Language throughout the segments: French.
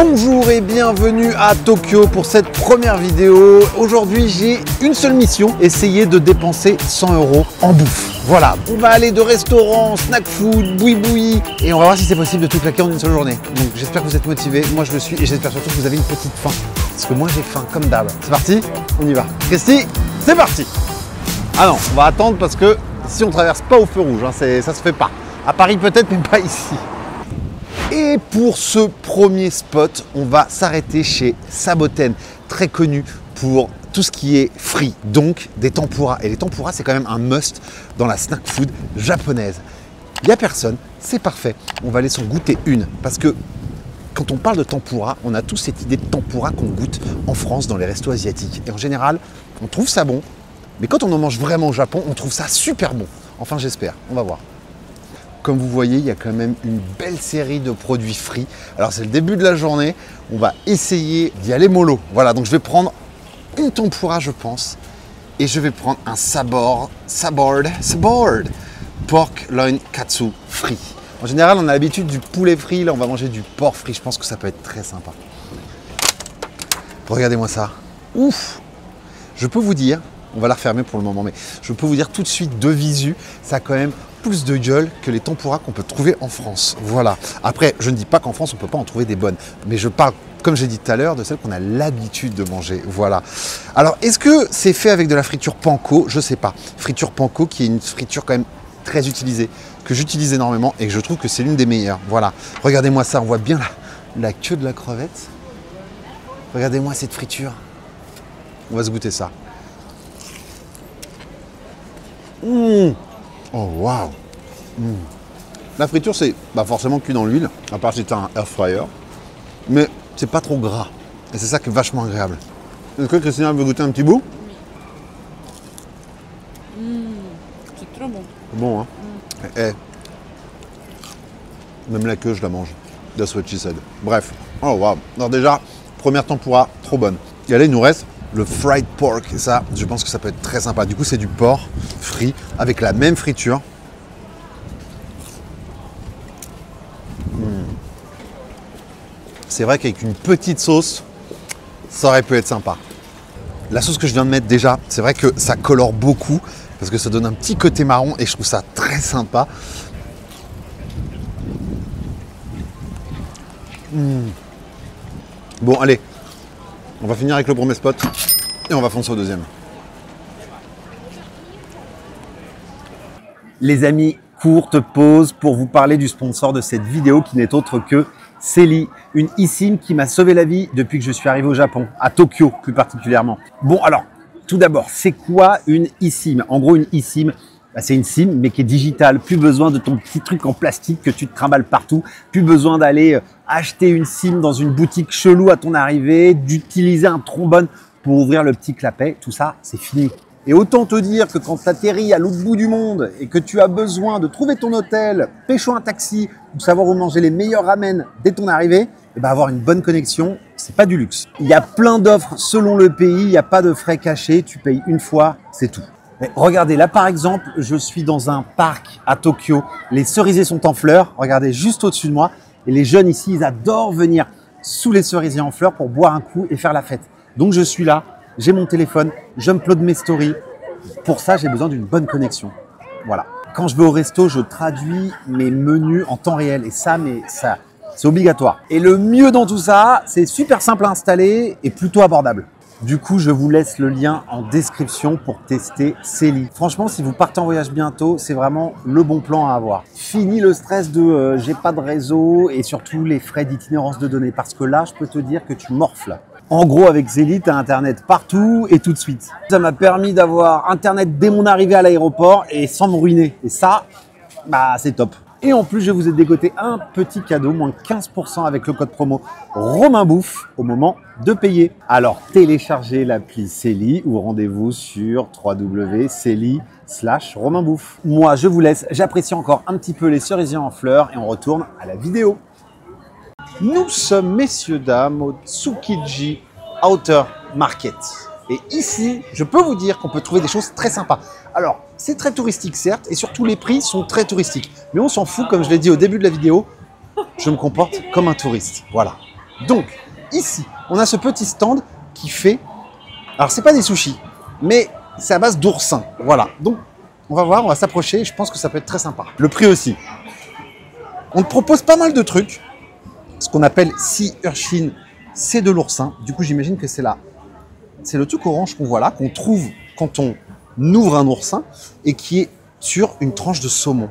Bonjour et bienvenue à Tokyo pour cette première vidéo. Aujourd'hui, j'ai une seule mission, essayer de dépenser 100 € en bouffe. Voilà, on va aller de restaurant, snack food, boui-boui et on va voir si c'est possible de tout claquer en une seule journée. Donc j'espère que vous êtes motivés, moi je le suis et j'espère surtout que vous avez une petite faim. Parce que moi j'ai faim comme d'hab. C'est parti, on y va. Christy, c'est parti. Ah non, on va attendre parce que si on traverse pas au feu rouge, hein, ça se fait pas. À Paris peut-être, mais pas ici. Et pour ce premier spot, on va s'arrêter chez Saboten, très connu pour tout ce qui est free, donc des tempura. Et les tempura, c'est quand même un must dans la snack food japonaise. Il n'y a personne, c'est parfait. On va aller s'en goûter une, parce que quand on parle de tempura, on a tous cette idée de tempura qu'on goûte en France dans les restos asiatiques. Et en général, on trouve ça bon, mais quand on en mange vraiment au Japon, on trouve ça super bon. Enfin, j'espère, on va voir. Comme vous voyez, il y a quand même une belle série de produits frits. Alors c'est le début de la journée, on va essayer d'y aller mollo. Voilà, donc je vais prendre une tempura, je pense, et je vais prendre un sabord pork loin katsu frit. En général, on a l'habitude du poulet frit, là on va manger du porc frit. Je pense que ça peut être très sympa. Regardez-moi ça. Ouf! Je peux vous dire, on va la refermer pour le moment, mais je peux vous dire tout de suite de visu, ça a quand même plus de gueule que les tempura qu'on peut trouver en France. Voilà. Après, je ne dis pas qu'en France, on ne peut pas en trouver des bonnes. Mais je parle, comme j'ai dit tout à l'heure, de celles qu'on a l'habitude de manger. Voilà. Alors, est-ce que c'est fait avec de la friture panko? Je ne sais pas. Friture panko, qui est une friture quand même très utilisée, que j'utilise énormément et que je trouve que c'est l'une des meilleures. Voilà. Regardez-moi ça. On voit bien la queue de la crevette. Regardez-moi cette friture. On va se goûter ça. Mmh. Oh waouh! La friture, c'est forcément cuit dans l'huile, à part si c'est un air fryer, mais c'est pas trop gras. Et c'est ça qui est vachement agréable. Est-ce que Christina veut goûter un petit bout? C'est trop bon. Bon, hein? Même la queue, je la mange. That's what she said. Bref. Oh waouh! Alors déjà, première tempura, trop bonne. Et là, il nous reste le fried pork, et ça, je pense que ça peut être très sympa. Du coup, c'est du porc frit avec la même friture. C'est vrai qu'avec une petite sauce, ça aurait pu être sympa. La sauce que je viens de mettre déjà, c'est vrai que ça colore beaucoup parce que ça donne un petit côté marron et je trouve ça très sympa. Bon, allez. On va finir avec le premier spot et on va foncer au deuxième. Les amis, courte pause pour vous parler du sponsor de cette vidéo qui n'est autre que Seeli, une eSIM qui m'a sauvé la vie depuis que je suis arrivé au Japon, à Tokyo plus particulièrement. Bon alors, tout d'abord, c'est quoi une eSIM? En gros, une eSIM, c'est une SIM mais qui est digitale. Plus besoin de ton petit truc en plastique que tu te trimbales partout. Plus besoin d'aller acheter une SIM dans une boutique chelou à ton arrivée, d'utiliser un trombone pour ouvrir le petit clapet. Tout ça, c'est fini. Et autant te dire que quand tu atterris à l'autre bout du monde et que tu as besoin de trouver ton hôtel, pécho un taxi ou savoir où manger les meilleurs ramen dès ton arrivée, et avoir une bonne connexion, c'est pas du luxe. Il y a plein d'offres selon le pays, il n'y a pas de frais cachés, tu payes une fois, c'est tout. Mais regardez, là par exemple, je suis dans un parc à Tokyo. Les cerisiers sont en fleurs, regardez juste au-dessus de moi. Et les jeunes ici, ils adorent venir sous les cerisiers en fleurs pour boire un coup et faire la fête. Donc je suis là, j'ai mon téléphone, j'upload mes stories. Pour ça, j'ai besoin d'une bonne connexion. Voilà. Quand je vais au resto, je traduis mes menus en temps réel. Et ça, c'est obligatoire. Et le mieux dans tout ça, c'est super simple à installer et plutôt abordable. Du coup, je vous laisse le lien en description pour tester Seeli. Franchement, si vous partez en voyage bientôt, c'est vraiment le bon plan à avoir. Fini le stress de j'ai pas de réseau et surtout les frais d'itinérance de données. Parce que là, je peux te dire que tu morfles. En gros, avec Seeli, tu as Internet partout et tout de suite. Ça m'a permis d'avoir Internet dès mon arrivée à l'aéroport et sans me ruiner. Et ça, c'est top. Et en plus, je vous ai dégoté un petit cadeau, moins 15% avec le code promo RomainBouffe au moment de payer. Alors, téléchargez l'appli Seeli ou rendez-vous sur www.seeli.com/RomainBouffe. Moi, je vous laisse. J'apprécie encore un petit peu les cerisiers en fleurs et on retourne à la vidéo. Nous sommes, messieurs, dames, au Tsukiji Outer Market. Et ici, je peux vous dire qu'on peut trouver des choses très sympas. Alors, c'est très touristique, certes, et surtout les prix sont très touristiques. Mais on s'en fout, comme je l'ai dit au début de la vidéo, je me comporte comme un touriste. Voilà. Donc, ici, on a ce petit stand qui fait... Alors, c'est pas des sushis, mais c'est à base d'oursin. Voilà. Donc, on va voir, on va s'approcher. Je pense que ça peut être très sympa. Le prix aussi. On te propose pas mal de trucs. Ce qu'on appelle sea urchin, c'est de l'oursin. Du coup, j'imagine que c'est là. C'est le truc orange qu'on voit là, qu'on trouve quand on ouvre un oursin et qui est sur une tranche de saumon.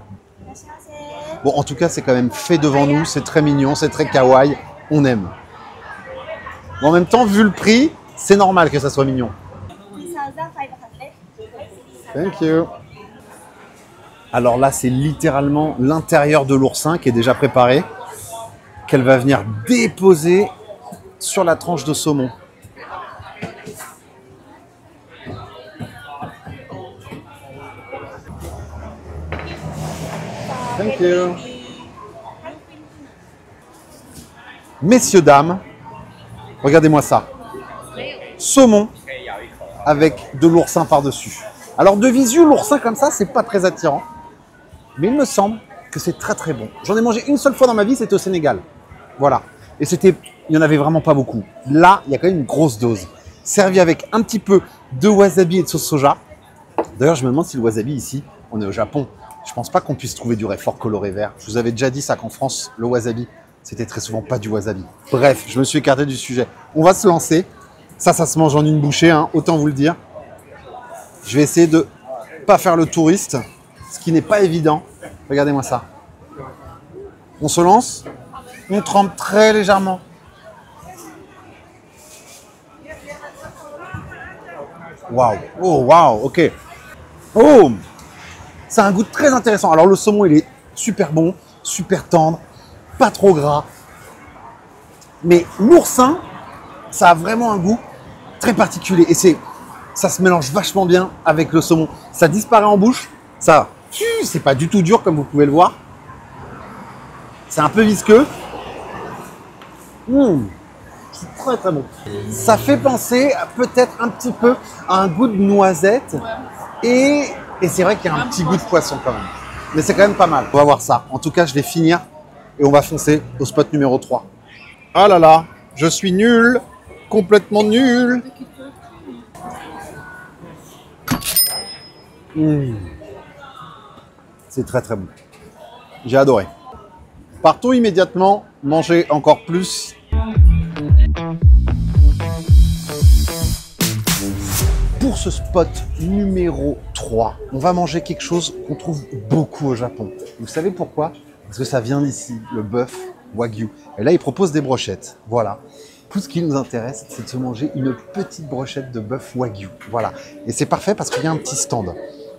Bon, en tout cas, c'est quand même fait devant nous. C'est très mignon, c'est très kawaii. On aime. Mais en même temps, vu le prix, c'est normal que ça soit mignon. Thank you. Alors là, c'est littéralement l'intérieur de l'oursin qui est déjà préparé, qu'elle va venir déposer sur la tranche de saumon. Thank you. Messieurs, dames, regardez-moi ça. Saumon avec de l'oursin par-dessus. Alors de visu, l'oursin comme ça, c'est pas très attirant. Mais il me semble que c'est très très bon. J'en ai mangé une seule fois dans ma vie, c'était au Sénégal. Voilà. Et il n'y en avait vraiment pas beaucoup. Là, il y a quand même une grosse dose. Servi avec un petit peu de wasabi et de sauce soja. D'ailleurs, je me demande si le wasabi ici, on est au Japon. Je pense pas qu'on puisse trouver du réfort coloré vert. Je vous avais déjà dit ça qu'en France, le wasabi, c'était très souvent pas du wasabi. Bref, je me suis écarté du sujet. On va se lancer. Ça se mange en une bouchée, hein, autant vous le dire. Je vais essayer de pas faire le touriste, ce qui n'est pas évident. Regardez-moi ça. On se lance. On trempe très légèrement. Waouh. Oh, waouh, ok. Oh, c'est un goût très intéressant. Alors le saumon, il est super bon, super tendre, pas trop gras. Mais l'oursin, ça a vraiment un goût très particulier. Et ça se mélange vachement bien avec le saumon. Ça disparaît en bouche. Ça, c'est pas du tout dur comme vous pouvez le voir. C'est un peu visqueux. C'est très très bon. Ça fait penser peut-être un petit peu à un goût de noisette. Et c'est vrai qu'il y a un petit goût de poisson quand même. Mais c'est quand même pas mal. On va voir ça. En tout cas, je vais finir et on va foncer au spot numéro 3. Ah là là, je suis nul. Complètement nul. C'est très très bon. J'ai adoré. Partons immédiatement manger encore plus. Pour ce spot numéro 3, on va manger quelque chose qu'on trouve beaucoup au Japon. Vous savez pourquoi? Parce que ça vient d'ici, le bœuf Wagyu. Et là, ils proposent des brochettes. Voilà. Tout ce qui nous intéresse, c'est de se manger une petite brochette de bœuf Wagyu. Voilà. Et c'est parfait parce qu'il y a un petit stand.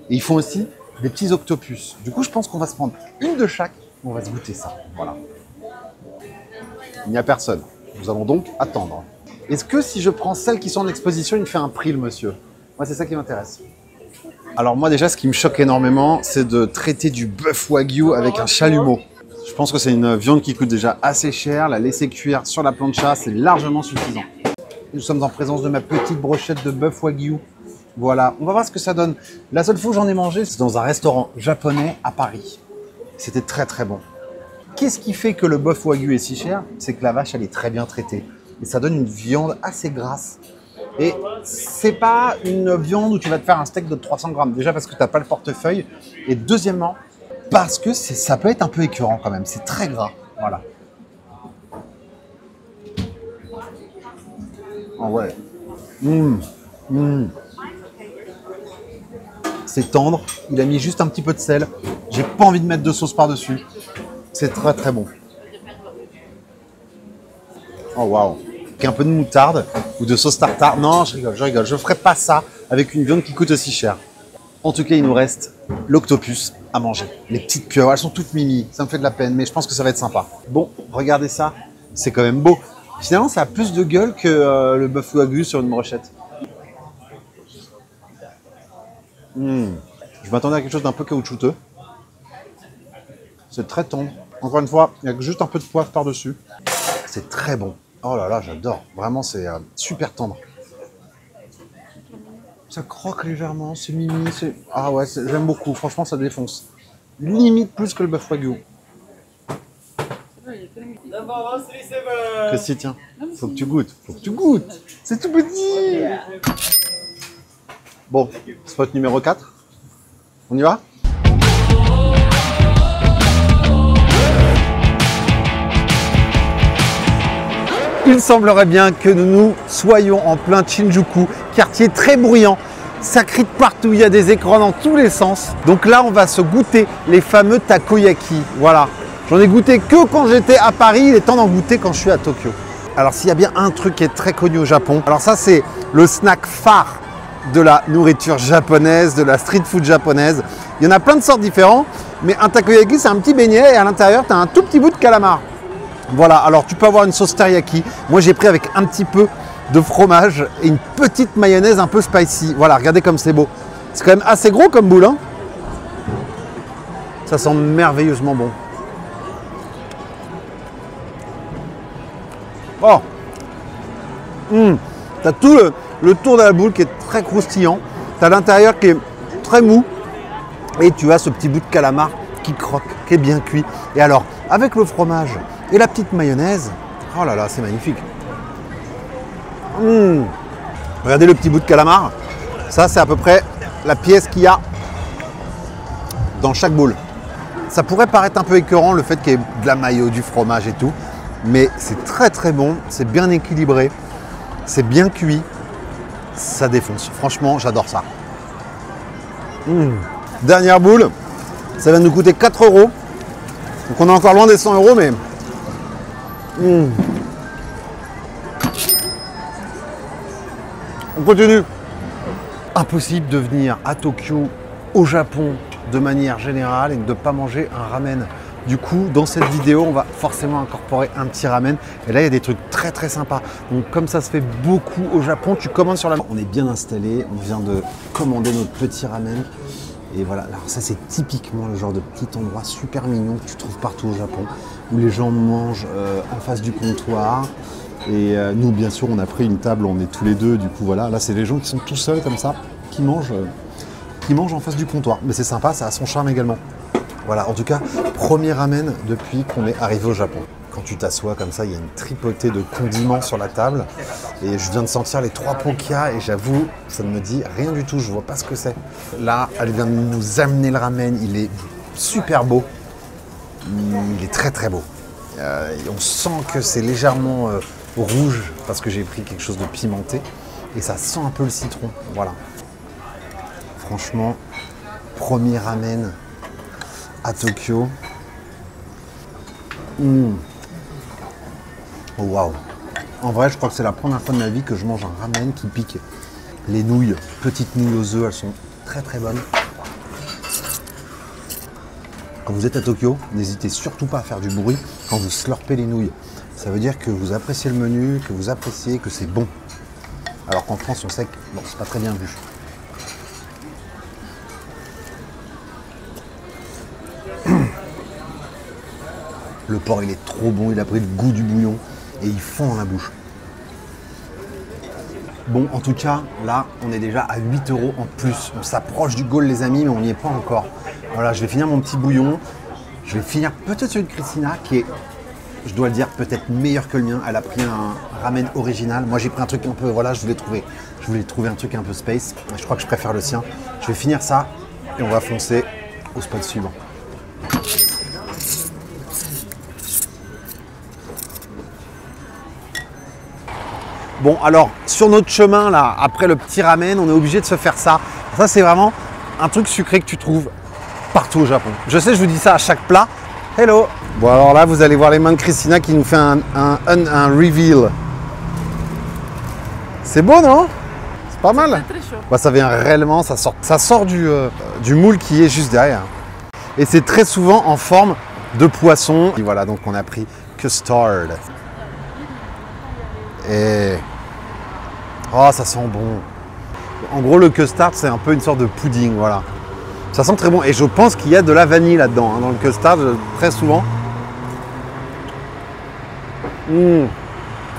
Et ils font aussi des petits octopus. Du coup, je pense qu'on va se prendre une de chaque. On va se goûter ça. Voilà. Il n'y a personne. Nous allons donc attendre. Est-ce que si je prends celles qui sont en exposition, il me fait un prix, le monsieur? Moi, c'est ça qui m'intéresse. Alors moi, déjà, ce qui me choque énormément, c'est de traiter du bœuf Wagyu avec un chalumeau. Je pense que c'est une viande qui coûte déjà assez cher. La laisser cuire sur la plancha, c'est largement suffisant. Nous sommes en présence de ma petite brochette de bœuf Wagyu. Voilà, on va voir ce que ça donne. La seule fois où j'en ai mangé, c'est dans un restaurant japonais à Paris. C'était très très bon. Qu'est-ce qui fait que le bœuf Wagyu est si cher? C'est que la vache, elle est très bien traitée. Et ça donne une viande assez grasse. Et c'est pas une viande où tu vas te faire un steak de 300 grammes. Déjà parce que tu n'as pas le portefeuille. Et deuxièmement, parce que ça peut être un peu écœurant quand même. C'est très gras. Voilà. Oh ouais. C'est tendre. Il a mis juste un petit peu de sel. J'ai pas envie de mettre de sauce par-dessus. C'est très très bon. Oh waouh. Avec un peu de moutarde ou de sauce tartare. Non, je rigole, je rigole. Je ferai pas ça avec une viande qui coûte aussi cher. En tout cas, il nous reste l'octopus à manger. Les petites pieuvres, elles sont toutes mimi. Ça me fait de la peine, mais je pense que ça va être sympa. Bon, regardez ça. C'est quand même beau. Finalement, ça a plus de gueule que le bœuf Wagyu sur une brochette. Je m'attendais à quelque chose d'un peu caoutchouteux. C'est très tendre. Encore une fois, il y a juste un peu de poivre par-dessus. C'est très bon. Oh là là, j'adore. Vraiment, c'est super tendre. Ça croque légèrement, c'est mimi. Ah ouais, j'aime beaucoup. Franchement, ça défonce. Limite plus que le bœuf Wagyu. Qu'est-ce que tiens? Faut que tu goûtes. Faut que tu goûtes. C'est tout petit. Bon, spot numéro 4. On y va? Il semblerait bien que nous soyons en plein Shinjuku, quartier très bruyant. Ça crie de partout, il y a des écrans dans tous les sens. Donc là, on va se goûter les fameux takoyaki. Voilà. J'en ai goûté que quand j'étais à Paris, il est temps d'en goûter quand je suis à Tokyo. Alors s'il y a bien un truc qui est très connu au Japon, alors ça c'est le snack phare de la nourriture japonaise, de la street food japonaise. Il y en a plein de sortes différents, mais un takoyaki c'est un petit beignet et à l'intérieur tu as un tout petit bout de calamar. Voilà, alors tu peux avoir une sauce teriyaki. Moi j'ai pris avec un petit peu de fromage et une petite mayonnaise un peu spicy. Voilà, regardez comme c'est beau. C'est quand même assez gros comme boule, hein. Ça sent merveilleusement bon. Oh, t'as tout le tour de la boule qui est très croustillant. T'as l'intérieur qui est très mou. Et tu as ce petit bout de calamar qui croque, qui est bien cuit. Et alors, avec le fromage et la petite mayonnaise, oh là là, c'est magnifique. Regardez le petit bout de calamar. Ça, c'est à peu près la pièce qu'il y a dans chaque boule. Ça pourrait paraître un peu écœurant, le fait qu'il y ait de la mayo, du fromage et tout. Mais c'est très très bon, c'est bien équilibré, c'est bien cuit, ça défonce. Franchement, j'adore ça. Dernière boule, ça va nous coûter 4 €. Donc on est encore loin des 100 €, mais... On continue. Impossible de venir à Tokyo, au Japon, de manière générale et de ne pas manger un ramen. Du coup, dans cette vidéo, on va forcément incorporer un petit ramen. Et là, il y a des trucs très très sympas. Donc, comme ça se fait beaucoup au Japon, tu commandes sur la... On est bien installé, on vient de commander notre petit ramen. Et voilà, alors ça c'est typiquement le genre de petit endroit super mignon que tu trouves partout au Japon, où les gens mangent en face du comptoir. Et nous, bien sûr, on a pris une table, on est tous les deux. Du coup, voilà, là, c'est les gens qui sont tout seuls comme ça, qui mangent en face du comptoir. Mais c'est sympa, ça a son charme également. Voilà, en tout cas, premier ramen depuis qu'on est arrivé au Japon. Quand tu t'assois comme ça, il y a une tripotée de condiments sur la table. Et je viens de sentir les 3 pots qu'il y a et j'avoue, ça ne me dit rien du tout, je vois pas ce que c'est. Là, elle vient de nous amener le ramen, il est super beau. Il est très très beau. On sent que c'est légèrement rouge parce que j'ai pris quelque chose de pimenté. Et ça sent un peu le citron, voilà. Franchement, premier ramen à Tokyo. Oh, waouh! En vrai, je crois que c'est la première fois de ma vie que je mange un ramen qui pique. Les nouilles, petites nouilles aux œufs, elles sont très très bonnes. Quand vous êtes à Tokyo, n'hésitez surtout pas à faire du bruit quand vous slurpez les nouilles. Ça veut dire que vous appréciez le menu, que vous appréciez, que c'est bon. Alors qu'en France, on sait que bon, c'est pas très bien vu. Le porc, il est trop bon, il a pris le goût du bouillon et il fond dans la bouche. Bon, en tout cas, là, on est déjà à 8 € en plus. On s'approche du goal, les amis, mais on n'y est pas encore. Voilà, je vais finir mon petit bouillon. Je vais finir peut-être celui de Christina, qui est, je dois le dire, peut-être meilleur que le mien. Elle a pris un ramen original. Moi, j'ai pris un truc un peu, voilà, je voulais trouver un truc un peu space. Je crois que je préfère le sien. Je vais finir ça et on va foncer au spot suivant. Bon, alors, sur notre chemin, là, après le petit ramen, on est obligé de se faire ça. Ça, c'est vraiment un truc sucré que tu trouves partout au Japon. Je sais, je vous dis ça à chaque plat. Hello! Bon, alors là, vous allez voir les mains de Christina qui nous fait un reveal. C'est beau, non? C'est pas mal. Très chaud. Bah, ça vient réellement, ça sort du moule qui est juste derrière. Et c'est très souvent en forme de poisson. Et voilà, donc on a pris custard. Et... oh, ça sent bon. En gros, le custard, c'est un peu une sorte de pudding, voilà. Ça sent très bon. Et je pense qu'il y a de la vanille là-dedans, hein, dans le custard, très souvent.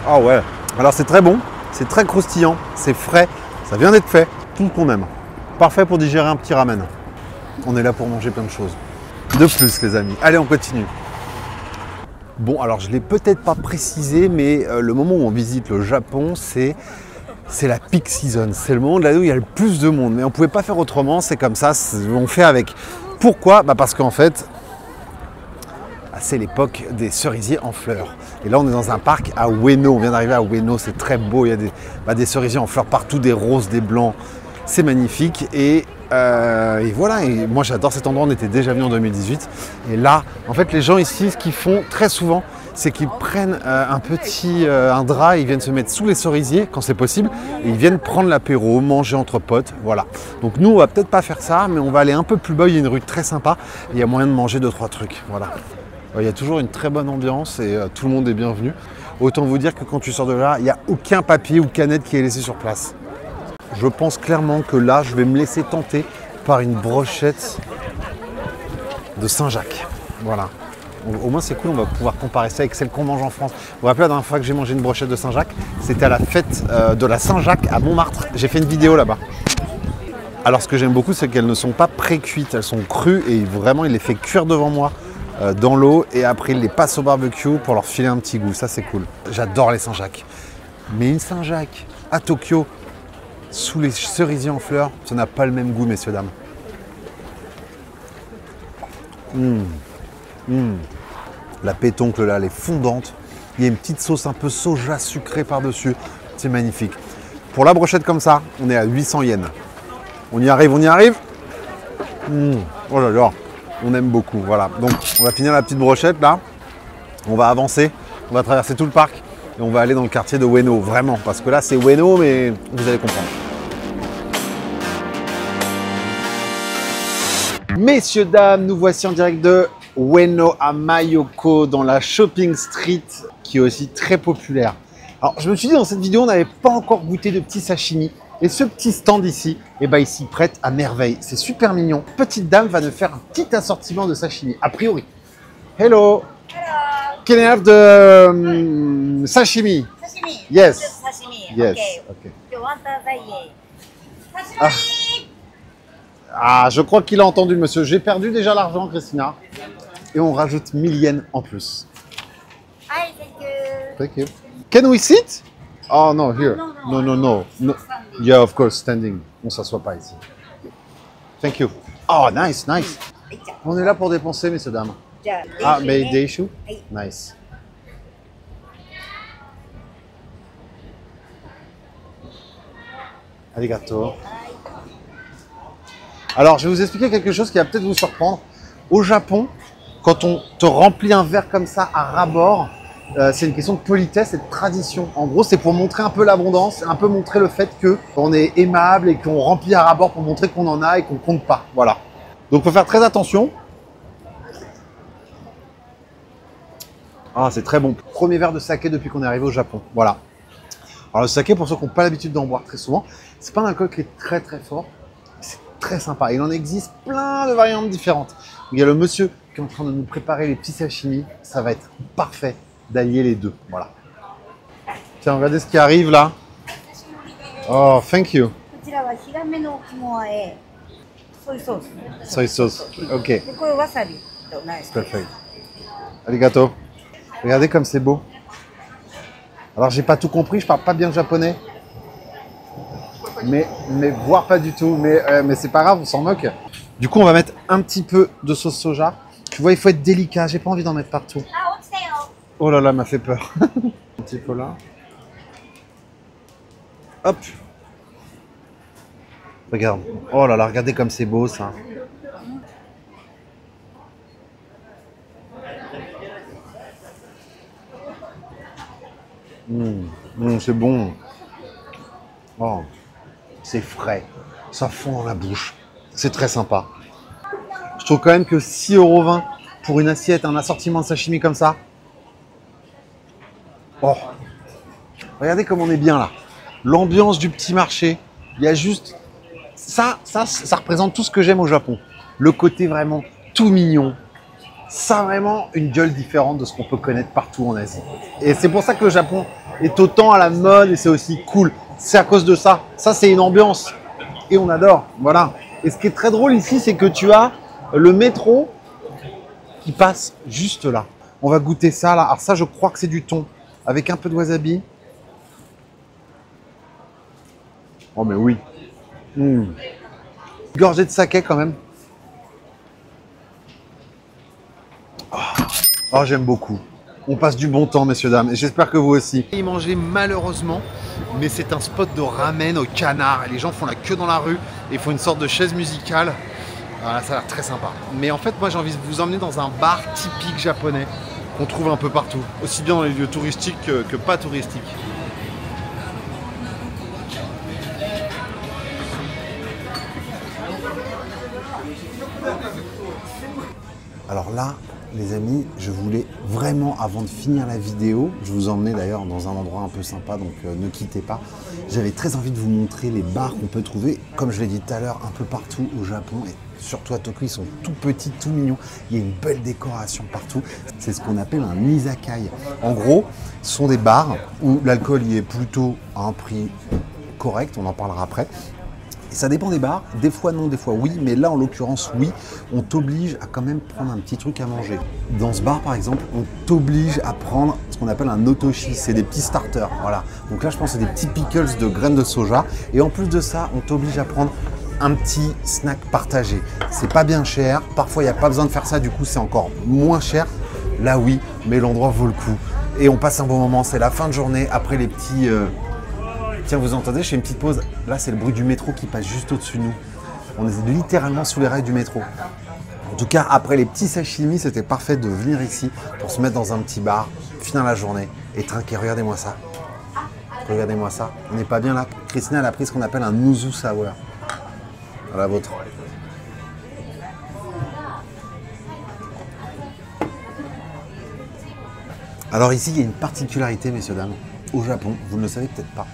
Ah ouais. Alors, c'est très bon, c'est très croustillant, c'est frais, ça vient d'être fait. Tout ce qu'on aime. Parfait pour digérer un petit ramen. On est là pour manger plein de choses. De plus, les amis. Allez, on continue. Bon, alors je ne l'ai peut-être pas précisé, mais le moment où on visite le Japon, c'est la peak season. C'est le moment de l'année où il y a le plus de monde. Mais on ne pouvait pas faire autrement, c'est comme ça, on fait avec. Pourquoi? Parce qu'en fait, c'est l'époque des cerisiers en fleurs. Et là, on est dans un parc à Ueno. On vient d'arriver à Ueno, c'est très beau. Il y a des cerisiers en fleurs partout, des roses, des blancs. C'est magnifique. Et voilà, et moi j'adore cet endroit. On était déjà venu en 2018. Et là, en fait, les gens ici, ce qu'ils font très souvent, c'est qu'ils prennent un drap, ils viennent se mettre sous les cerisiers quand c'est possible, et ils viennent prendre l'apéro, manger entre potes, voilà. Donc nous, on va peut-être pas faire ça, mais on va aller un peu plus bas, il y a une rue très sympa, et il y a moyen de manger 2-3 trucs, voilà. Il y a toujours une très bonne ambiance et tout le monde est bienvenu. Autant vous dire que quand tu sors de là, il n'y a aucun papier ou canette qui est laissé sur place. Je pense clairement que là, je vais me laisser tenter par une brochette de Saint-Jacques, voilà. Au moins c'est cool, on va pouvoir comparer ça avec celle qu'on mange en France. Vous vous rappelez la dernière fois que j'ai mangé une brochette de Saint-Jacques? C'était à la fête de la Saint-Jacques à Montmartre. J'ai fait une vidéo là-bas. Alors ce que j'aime beaucoup, c'est qu'elles ne sont pas pré-cuites, elles sont crues et vraiment il les fait cuire devant moi dans l'eau et après il les passe au barbecue pour leur filer un petit goût. Ça c'est cool. J'adore les Saint-Jacques. Mais une Saint-Jacques à Tokyo, sous les cerisiers en fleurs, ça n'a pas le même goût, messieurs, dames. La pétoncle là, elle est fondante. Il y a une petite sauce un peu soja sucrée par-dessus. C'est magnifique. Pour la brochette comme ça, on est à 800 yens. On y arrive, on y arrive. Oh là là, on aime beaucoup. Voilà. Donc on va finir la petite brochette là. On va avancer. On va traverser tout le parc. Et on va aller dans le quartier de Ueno. Vraiment. Parce que là c'est Ueno, mais vous allez comprendre. Messieurs, dames, nous voici en direct de Ueno à Mayoko, dans la shopping street, qui est aussi très populaire. Alors, je me suis dit, dans cette vidéo, on n'avait pas encore goûté de petits sashimi. Et ce petit stand ici, il s'y prête à merveille. C'est super mignon. Petite dame va nous faire un petit assortiment de sashimi, a priori. Hello. Hello. Can I have the sashimi? Sashimi. Yes. Just sashimi. Yes. Okay. You want the sashimi? Ah, je crois qu'il a entendu, monsieur. J'ai perdu déjà l'argent, Christina. Et on rajoute 1000 yens en plus. Hi, thank you. Thank you. Can we sit? Oh no, here. No. Yeah, of course, standing. On s'assoit pas ici. Thank you. Oh, nice. On est là pour dépenser, messieurs, dames. Ah, mais des issues? Nice. Arigato. Alors, je vais vous expliquer quelque chose qui va peut-être vous surprendre. Au Japon, quand on te remplit un verre comme ça à ras-bord, c'est une question de politesse et de tradition. En gros, c'est pour montrer un peu l'abondance, un peu montrer le fait qu'on est aimable et qu'on remplit à ras-bord pour montrer qu'on en a et qu'on compte pas. Voilà. Donc, il faut faire très attention. Ah, c'est très bon. Premier verre de saké depuis qu'on est arrivé au Japon. Voilà. Alors, le saké, pour ceux qui n'ont pas l'habitude d'en boire très souvent, c'est pas un alcool qui est très très fort. C'est très sympa. Il en existe plein de variantes différentes. Il y a le monsieur qui est en train de nous préparer les petits sashimi. Ça va être parfait d'allier les deux. Voilà. Tiens, regardez ce qui arrive là. Oh, thank you. Soy sauce. Ok. Perfect. Arigato. Regardez comme c'est beau. Alors, j'ai pas tout compris. Je parle pas bien japonais. Mais voire pas du tout. Mais c'est pas grave, on s'en moque. Du coup, on va mettre un petit peu de sauce soja. Tu vois, il faut être délicat. J'ai pas envie d'en mettre partout. Oh là là, m'a fait peur. Un petit peu là. Hop. Regarde. Oh là là, regardez comme c'est beau ça. C'est bon. Oh. C'est frais, ça fond dans la bouche, c'est très sympa. Je trouve quand même que 6,20 € pour une assiette, un assortiment de sashimi comme ça. Oh, regardez comme on est bien là. L'ambiance du petit marché, il y a juste... Ça représente tout ce que j'aime au Japon. Le côté vraiment tout mignon. Ça a vraiment une gueule différente de ce qu'on peut connaître partout en Asie. Et c'est pour ça que le Japon est autant à la mode et c'est aussi cool. C'est à cause de ça. Ça, c'est une ambiance. Et on adore. Voilà. Et ce qui est très drôle ici, c'est que tu as le métro qui passe juste là. On va goûter ça là. Alors ça, je crois que c'est du thon avec un peu de wasabi. Oh mais oui. Gorgée de saké quand même. Oh, j'aime beaucoup. On passe du bon temps, messieurs, dames, et j'espère que vous aussi. Y manger malheureusement, mais c'est un spot de ramen au canard. Et les gens font la queue dans la rue et font une sorte de chaise musicale. Voilà, ça a l'air très sympa. Mais en fait, moi, j'ai envie de vous emmener dans un bar typique japonais qu'on trouve un peu partout, aussi bien dans les lieux touristiques que pas touristiques. Alors là, les amis, je voulais vraiment, avant de finir la vidéo, je vous emmenais d'ailleurs dans un endroit un peu sympa, donc ne quittez pas. J'avais très envie de vous montrer les bars qu'on peut trouver, comme je l'ai dit tout à l'heure, un peu partout au Japon. Et surtout à Tokyo, ils sont tout petits, tout mignons. Il y a une belle décoration partout. C'est ce qu'on appelle un izakaya. En gros, ce sont des bars où l'alcool y est plutôt à un prix correct, on en parlera après. Et ça dépend des bars, des fois non, des fois oui, mais là en l'occurrence oui, on t'oblige à quand même prendre un petit truc à manger. Dans ce bar par exemple, on t'oblige à prendre ce qu'on appelle un otoshi, c'est des petits starters, voilà. Donc là je pense que c'est des petits pickles de graines de soja, et en plus de ça, on t'oblige à prendre un petit snack partagé. C'est pas bien cher, parfois il n'y a pas besoin de faire ça, du coup c'est encore moins cher. Là oui, mais l'endroit vaut le coup. Et on passe un bon moment, c'est la fin de journée, après les petits... Tiens, vous entendez, je fais une petite pause. Là, c'est le bruit du métro qui passe juste au-dessus de nous. On est littéralement sous les rails du métro. En tout cas, après les petits sashimi, c'était parfait de venir ici pour se mettre dans un petit bar, finir la journée et trinquer. Regardez-moi ça. Regardez-moi ça. On n'est pas bien là. Christina, elle a pris ce qu'on appelle un Yuzu Sour. Voilà, vôtre. Alors ici, il y a une particularité, messieurs, dames. Au Japon, vous ne le savez peut-être pas,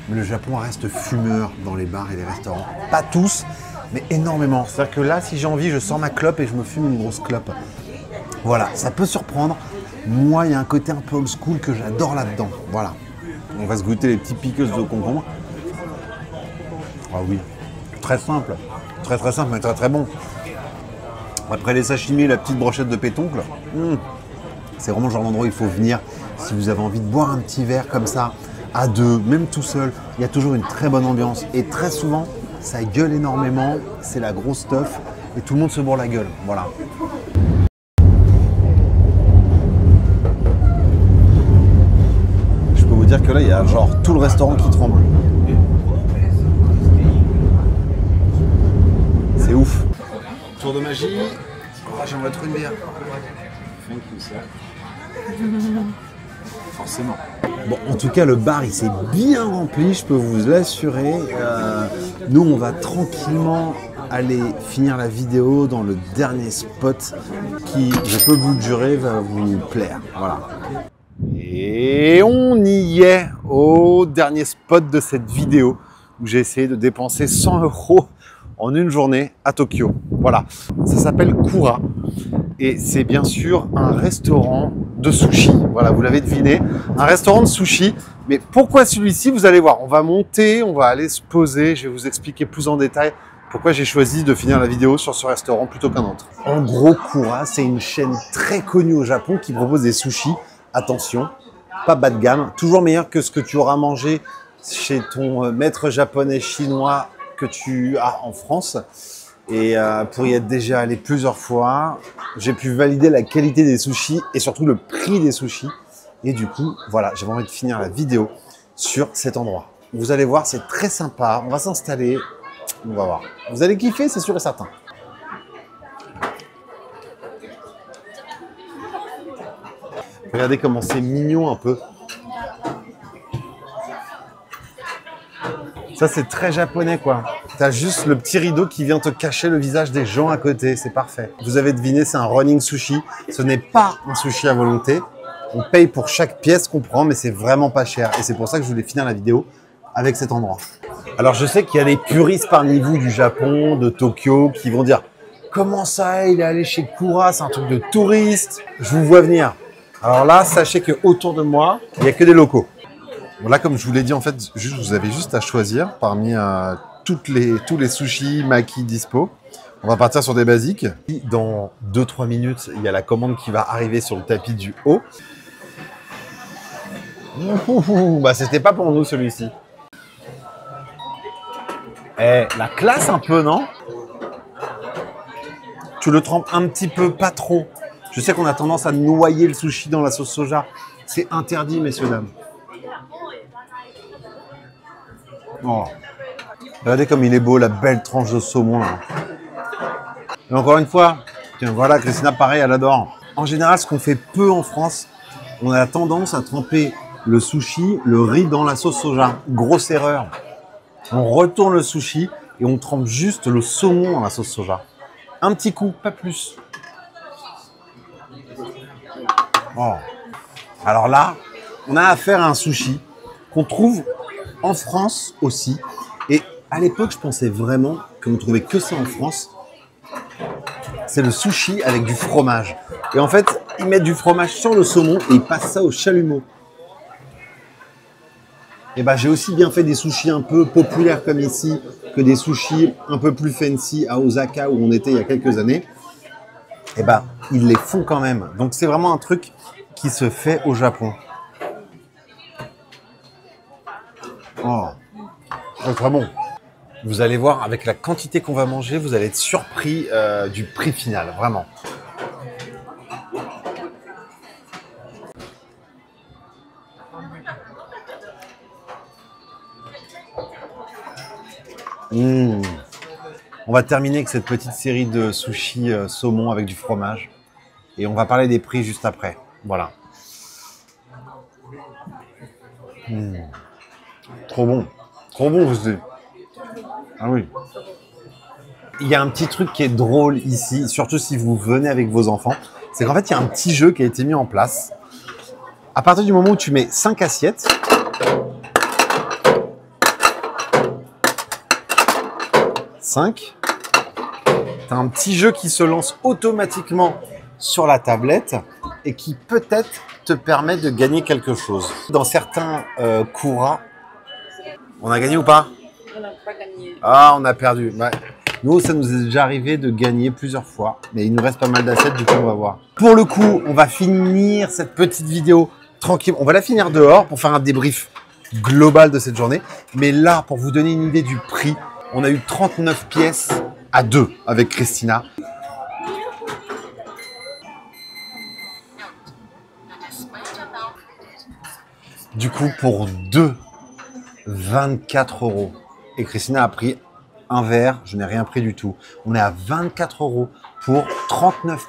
mais le Japon reste fumeur dans les bars et les restaurants. Pas tous, mais énormément. C'est-à-dire que là, si j'ai envie, je sors ma clope et je me fume une grosse clope. Voilà, ça peut surprendre. Moi, il y a un côté un peu old school que j'adore là-dedans. Voilà. On va se goûter les petits pickles de concombre. Ah oui, très simple. Très simple, mais très bon. Après les sashimi et la petite brochette de pétoncle, c'est vraiment le genre d'endroit où il faut venir. Si vous avez envie de boire un petit verre comme ça, à deux, même tout seul, il y a toujours une très bonne ambiance. Et très souvent, ça gueule énormément, c'est la grosse stuff et tout le monde se bourre la gueule. Voilà. Je peux vous dire que là, il y a genre tout le restaurant qui tremble. C'est ouf. Tour de magie. Oh, j'aimerais trop une bière. Thank you, sir. Forcément. Bon, en tout cas, le bar, il s'est bien rempli, je peux vous l'assurer. Nous, on va tranquillement aller finir la vidéo dans le dernier spot qui, je peux vous le jurer, va vous plaire. Voilà. Et on y est au dernier spot de cette vidéo où j'ai essayé de dépenser 100 € en une journée à Tokyo. Voilà. Ça s'appelle Kura. Et c'est bien sûr un restaurant de sushi. Voilà, vous l'avez deviné, un restaurant de sushi. Mais pourquoi celui-ci? Vous allez voir, on va monter, on va aller se poser. Je vais vous expliquer plus en détail pourquoi j'ai choisi de finir la vidéo sur ce restaurant plutôt qu'un autre. En gros, Kura, c'est une chaîne très connue au Japon qui propose des sushis. Attention, pas bas de gamme, toujours meilleur que ce que tu auras mangé chez ton maître japonais chinois que tu as en France. Et pour y être déjà allé plusieurs fois, j'ai pu valider la qualité des sushis et surtout le prix des sushis. Et du coup, voilà, j'avais envie de finir la vidéo sur cet endroit. Vous allez voir, c'est très sympa. On va s'installer. On va voir. Vous allez kiffer, c'est sûr et certain. Regardez comment c'est mignon un peu. Ça, c'est très japonais, quoi. T'as juste le petit rideau qui vient te cacher le visage des gens à côté. C'est parfait. Vous avez deviné, c'est un running sushi. Ce n'est pas un sushi à volonté. On paye pour chaque pièce qu'on prend, mais c'est vraiment pas cher. Et c'est pour ça que je voulais finir la vidéo avec cet endroit. Alors, je sais qu'il y a des puristes parmi vous du Japon, de Tokyo, qui vont dire « Comment ça, il est allé chez Kura, c'est un truc de touriste ?» Je vous vois venir. Alors là, sachez qu'autour de moi, il n'y a que des locaux. Bon, là, comme je vous l'ai dit, en fait, vous avez juste à choisir parmi tous les sushis, maki dispo. On va partir sur des basiques. Dans 2-3 minutes, il y a la commande qui va arriver sur le tapis du haut. Bah, c'était pas pour nous celui-ci. Eh, la classe un peu, non? Tu le trempes un petit peu, pas trop. Je sais qu'on a tendance à noyer le sushi dans la sauce soja. C'est interdit, messieurs, dames. Oh. Regardez comme il est beau, la belle tranche de saumon, là. Et encore une fois, tiens, voilà, Christina, pareil, elle adore. En général, ce qu'on fait peu en France, on a tendance à tremper le sushi, le riz dans la sauce soja. Grosse erreur. On retourne le sushi et on trempe juste le saumon dans la sauce soja. Un petit coup, pas plus. Oh. Alors là, on a affaire à un sushi qu'on trouve en France aussi. Et à l'époque, je pensais vraiment qu'on ne trouvait que ça en France. C'est le sushi avec du fromage. Et en fait, ils mettent du fromage sur le saumon et ils passent ça au chalumeau. Et ben, j'ai aussi bien fait des sushis un peu populaires comme ici que des sushis un peu plus fancy à Osaka où on était il y a quelques années. Et ben, ils les font quand même. Donc c'est vraiment un truc qui se fait au Japon. Oh, c'est très bon. Vous allez voir, avec la quantité qu'on va manger, vous allez être surpris du prix final, vraiment. On va terminer avec cette petite série de sushis saumon avec du fromage. Et on va parler des prix juste après. Voilà. Trop bon. Trop bon, vous dites. Ah oui. Il y a un petit truc qui est drôle ici, surtout si vous venez avec vos enfants. C'est qu'en fait, il y a un petit jeu qui a été mis en place. À partir du moment où tu mets 5 assiettes, tu as un petit jeu qui se lance automatiquement sur la tablette et qui peut-être te permet de gagner quelque chose. Dans certains Kura, on a gagné ou pas? On n'a pas gagné. Ah, on a perdu. Ouais. Nous, ça nous est déjà arrivé de gagner plusieurs fois, mais il nous reste pas mal d'assiettes, du coup, on va voir. Pour le coup, on va finir cette petite vidéo tranquille. On va la finir dehors pour faire un débrief global de cette journée. Mais là, pour vous donner une idée du prix, on a eu 39 pièces à 2 avec Christina. Du coup, pour 2, 24 €. Et Christina a pris un verre, je n'ai rien pris du tout. On est à 24 € pour 39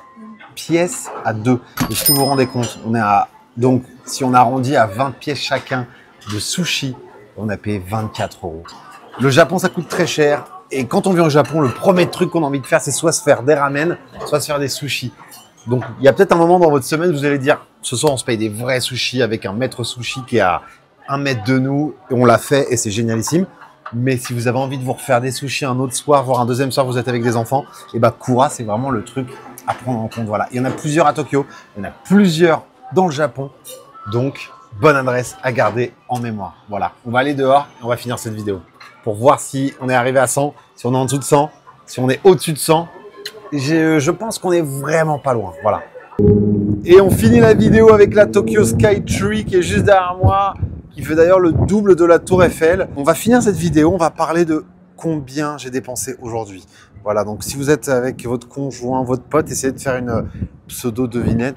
pièces à 2. Et si vous vous rendez compte, on est à... Donc, si on arrondit à 20 pièces chacun de sushi, on a payé 24 €. Le Japon, ça coûte très cher. Et quand on vient au Japon, le premier truc qu'on a envie de faire, c'est soit se faire des ramen, soit se faire des sushis. Donc, il y a peut-être un moment dans votre semaine où vous allez dire, ce soir, on se paye des vrais sushis avec un maître sushi qui est à 1 mètre de nous. Et on l'a fait et c'est génialissime. Mais si vous avez envie de vous refaire des sushis un autre soir, voire un deuxième soir, vous êtes avec des enfants, et bah Kura, c'est vraiment le truc à prendre en compte. Voilà. Il y en a plusieurs à Tokyo, il y en a plusieurs dans le Japon. Donc, bonne adresse à garder en mémoire. Voilà. On va aller dehors et on va finir cette vidéo pour voir si on est arrivé à 100, si on est en dessous de 100, si on est au-dessus de 100. Je pense qu'on est vraiment pas loin. Voilà. Et on finit la vidéo avec la Tokyo Sky Tree qui est juste derrière moi, qui fait d'ailleurs le double de la Tour Eiffel. On va finir cette vidéo, on va parler de combien j'ai dépensé aujourd'hui. Voilà, donc si vous êtes avec votre conjoint, votre pote, essayez de faire une pseudo-devinette.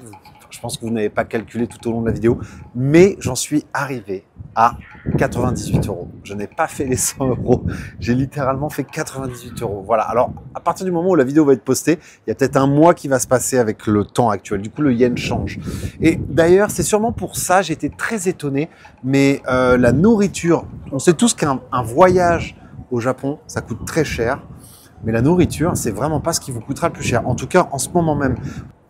Je pense que vous n'avez pas calculé tout au long de la vidéo, mais j'en suis arrivé à 98 €. Je n'ai pas fait les 100 €, j'ai littéralement fait 98 €. Voilà, alors à partir du moment où la vidéo va être postée, il y a peut-être un mois qui va se passer avec le temps actuel. Du coup, le yen change. Et d'ailleurs, c'est sûrement pour ça, j'ai été très étonné, mais la nourriture, on sait tous qu'un voyage au Japon, ça coûte très cher, mais la nourriture, c'est vraiment pas ce qui vous coûtera le plus cher. En tout cas, en ce moment même.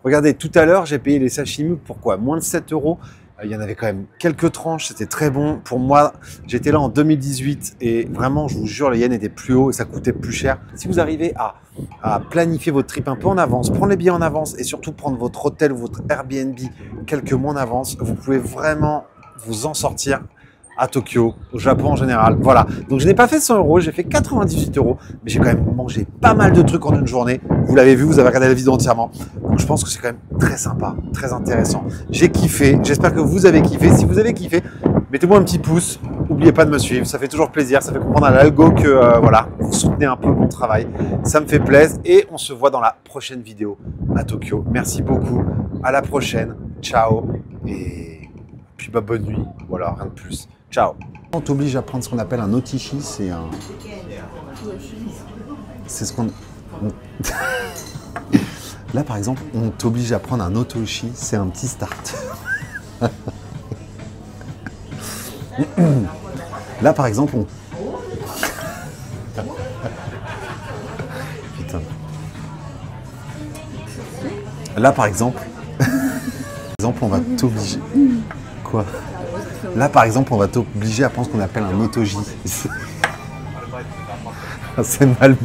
Regardez, tout à l'heure, j'ai payé les sashimi, pourquoi? Moins de 7 €. Il y en avait quand même quelques tranches, c'était très bon. Pour moi, j'étais là en 2018 et vraiment, je vous jure, le yen était plus haut et ça coûtait plus cher. Si vous arrivez à planifier votre trip un peu en avance, prendre les billets en avance et surtout prendre votre hôtel ou votre Airbnb quelques mois en avance, vous pouvez vraiment vous en sortir à Tokyo, au Japon en général. Voilà. Donc je n'ai pas fait 100 €, j'ai fait 98 €, mais j'ai quand même mangé pas mal de trucs en une journée. Vous l'avez vu, vous avez regardé la vidéo entièrement. Donc je pense que c'est quand même très sympa, très intéressant. J'ai kiffé, j'espère que vous avez kiffé. Si vous avez kiffé, mettez-moi un petit pouce. N'oubliez pas de me suivre, ça fait toujours plaisir. Ça fait comprendre à l'algo que voilà, vous soutenez un peu mon travail. Ça me fait plaisir et on se voit dans la prochaine vidéo à Tokyo. Merci beaucoup. À la prochaine. Ciao. Et puis bah, bonne nuit. Voilà, rien de plus. Ciao. On t'oblige à prendre ce qu'on appelle un otishi. C'est un... C'est ce qu'on... Là, par exemple, on t'oblige à prendre un otoshi. C'est un petit start. Là, par exemple, on... Putain. Là, par exemple... on va t'obliger... Quoi? Là, par exemple, on va t'obliger à prendre ce qu'on appelle un otoji. C'est mal.